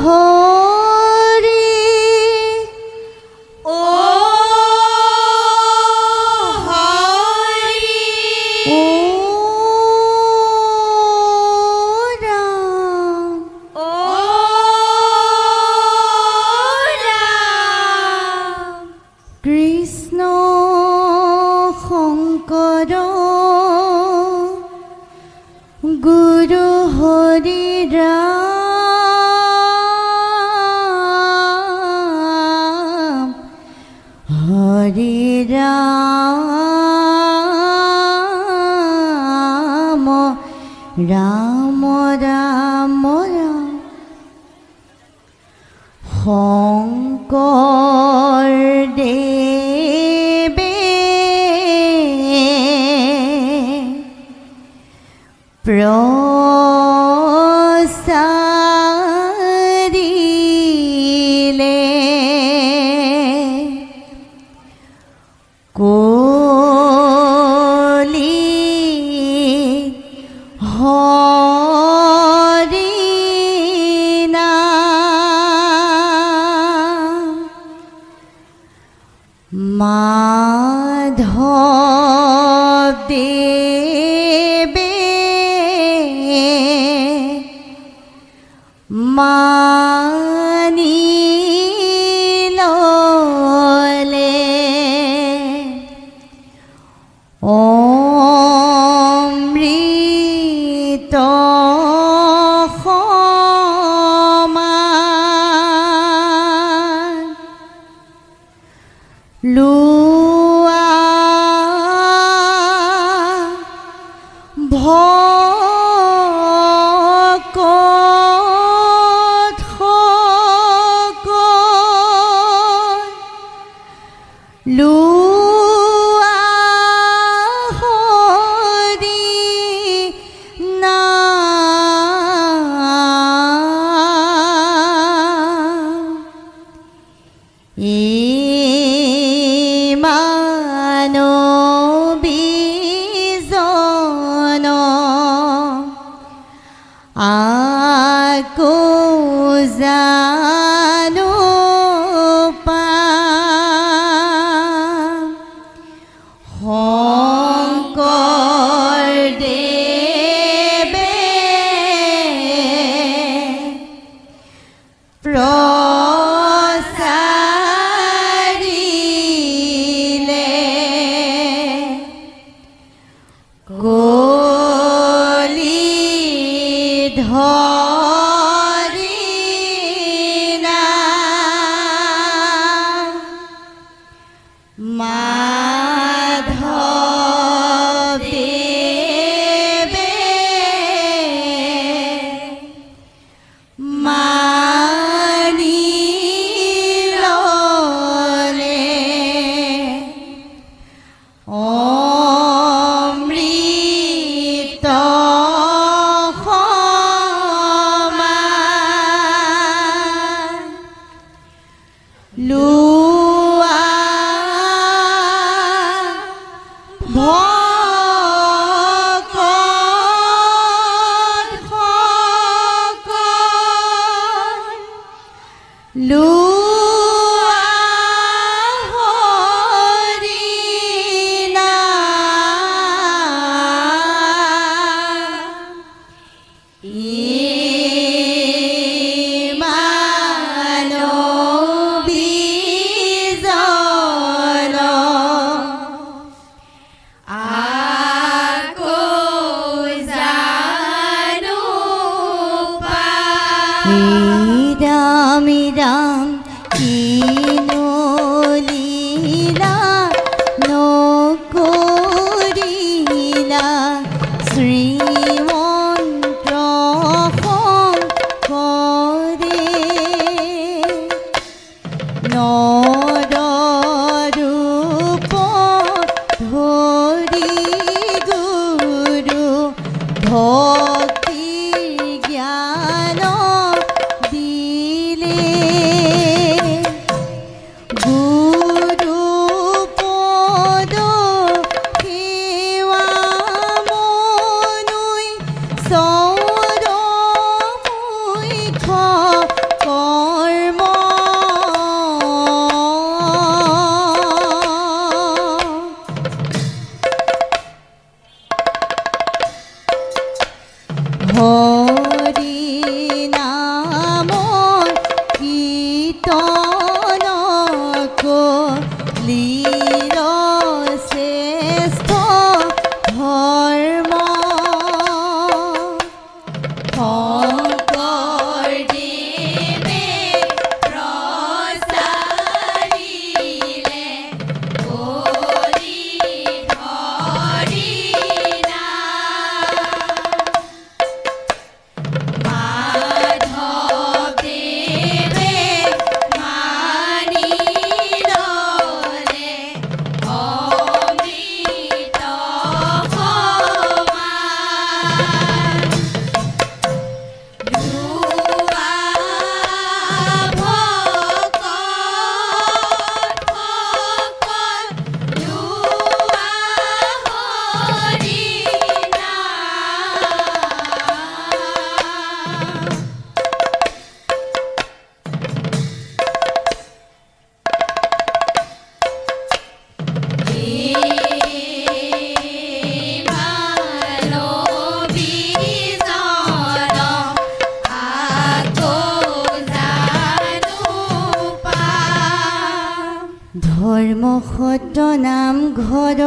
Oh. কলিৰ শ্ৰেষ্ঠ ধৰ্ম ধৰ্ম সত্ৰ নামঘৰ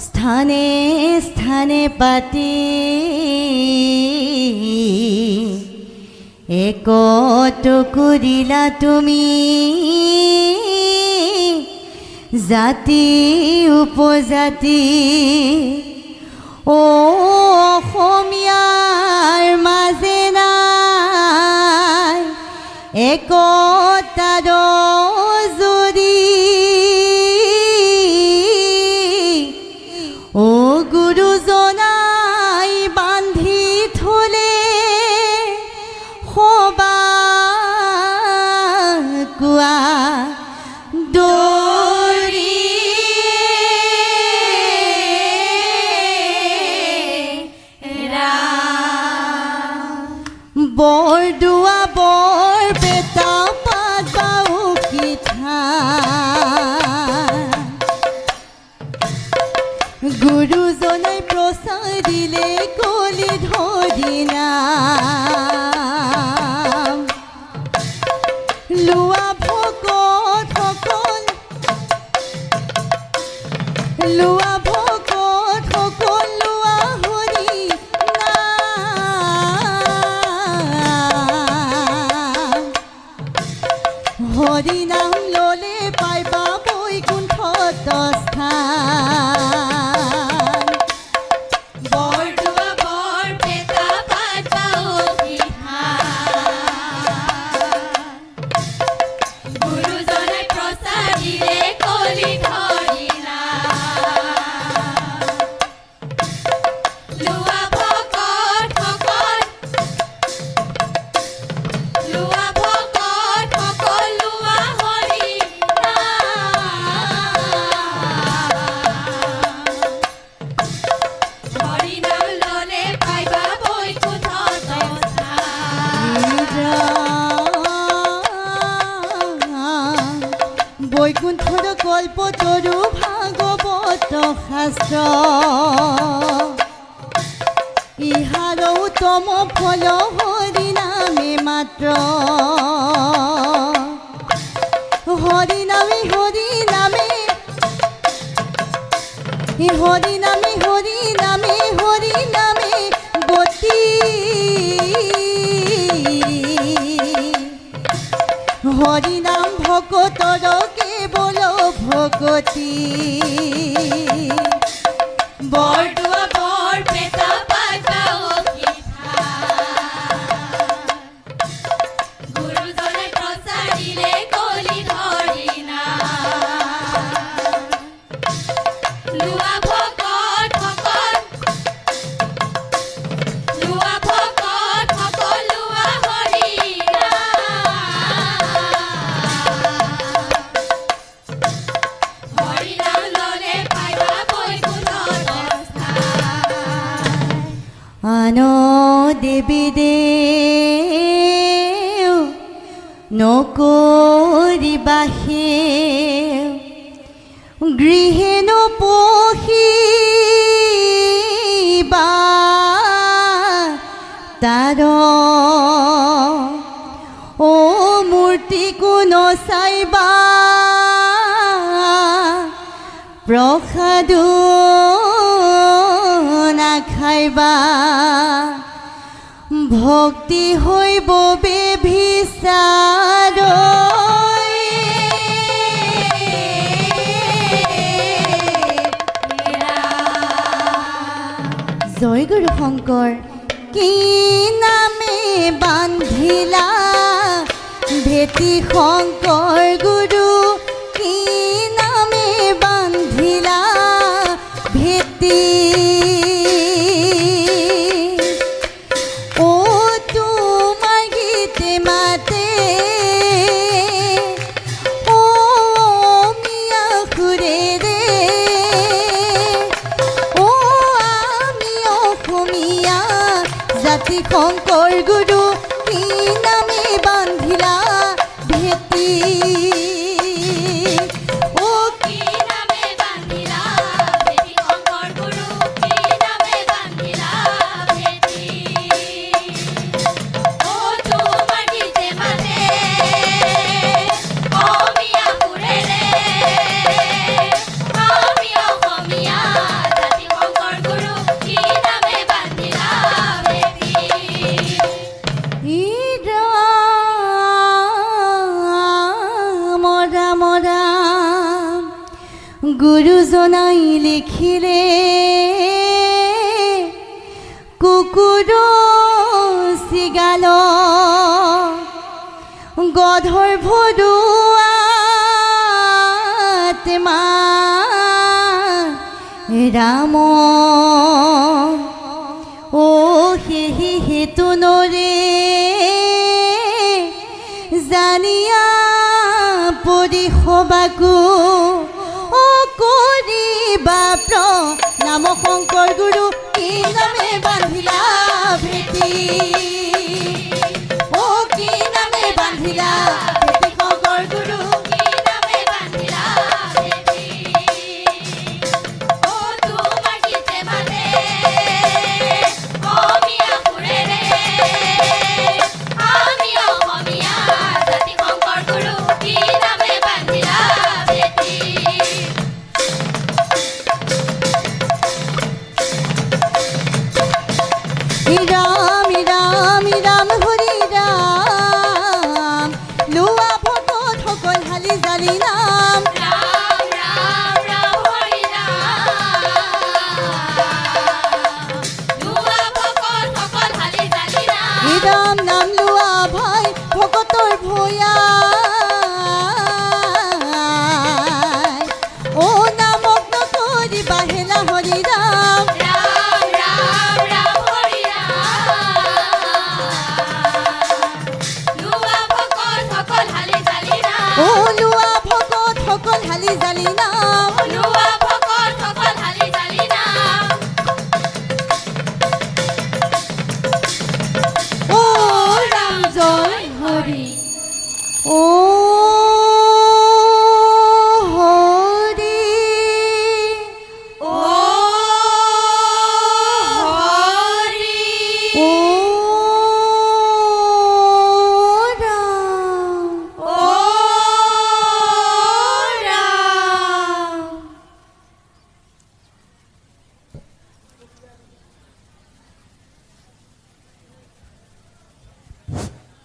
স্থানে স্থানে পাতি একত কৰিলা তুমি জাতি উপজাতি অসমীয়াৰ মাজে নাই একতাৰ জুৰি গুৰুজনাই বান্ধি থলে সবা কোৱা দৰি বৰদোৱা বৰপেটা পাত বাউকিঠা গুৰুজনাই প্ৰচাৰিলে কলি ধৰি নাম লোৱা ভকতসকল লোৱা ভকতসকল লোৱা হৰি নাম হৰি নাম ললে পাইবা বৈকুণ্ঠত স্থান বৰদোৱা বৰপেটা পাত বাউকিঠা গুৰুজনাই প্ৰচাৰিলে কলি ধৰি নাম লোৱা ভকতসকল লোৱা ভকতসকল লোৱা হৰি হৰি নাম ললে পাইবা বৈকুণ্ঠত বৈকুণ্ঠৰ কল্পতৰু ভাগৱত শাস্ত্ৰ ইহাৰ উত্তম ফল হৰি নামে মাত্ৰ হৰি নামে হৰি নামে হৰি নামে হৰি নামে হৰি নামে গতি হৰি নাম ভকতৰ কেৱল ভকতি বৰদোৱা বৰপেটা পাত বাউকিঠা গুৰুজনাই প্ৰচাৰিলে কলি ধৰি নাম লোৱা ভকতসকল লোৱা ভকতসকল লোৱা হৰি হৰি নাম ললে পাইবা বৈকুণ্ঠত আন দেৱী দেৱ নকৰিবা সেৱ গৃহে নপঢ়িবা তাৰ মূৰ্তি কোনো চাইবা প্ৰসাদো নাখাইবা ভক্তি হইব বেভিচাৰ জয় গুৰু শংকৰ কি নামে বান্ধিলা ভেটি শংকৰ গুৰু কি নামে বান্ধিলা ভেটি ও তোমাৰ গীতে মাতে ও মিয়া সুৰেৰে ও আমি অসমীয়া জাতি শংকৰ গুৰু কি নামে বান্ধিলা ভেটি ও কি নামে বান্ধিলা ভেটি শংকৰ গুৰু কি নামে বান্ধিলা ভেটি ও তোমাৰ গীতে মাতে অমিয়া সুৰেৰে আমি অসমীয়া জাতি শংকৰ গুৰু কি নামে বান্ধিলা ভেটি ৰাম ৰাম গুৰুজনাই লিখিলে কুকুৰ চিগাল গধৰ ভৰুৱাত মা ৰাম ও সেহি হেতু নৰে জানিয়া পৰিসবাকো ও কৰিবা নাম শংকৰ গুৰু কি নামে বান্ধিলা ভেটি ও কি নামে বান্ধিলা ভেটি শংকৰ গুৰু কি নামে বান্ধিলা ভেটি ও তোমাৰ গীতে মাতে অমিয়া সুৰেৰে আমি অসমীয়া জাতি শংকৰ গুৰু কি নামে বান্ধিলা ভেটি ৰাম ৰাম ৰাম হৰি ৰাম লোৱা ভকত সকল হালি জালি নাম ৰাম ৰাম ৰাম হৰি ৰাম লোৱা ভকত সকল হালি জালি ৰাম ৰাম নাম লোৱা ভাই ভকতৰ ভয়া ও নামক নকৰিবা হেলা হৰি ৰাম ৰাম ৰাম ৰাম হৰি ৰাম লোৱা ভকত সকল হালি জালি ৰাম ও লোৱা ভকত সকল হালি জালি নাম লোৱা ভকত সকল হালি জালি ৰাম ও ৰাম জয় হৰি ও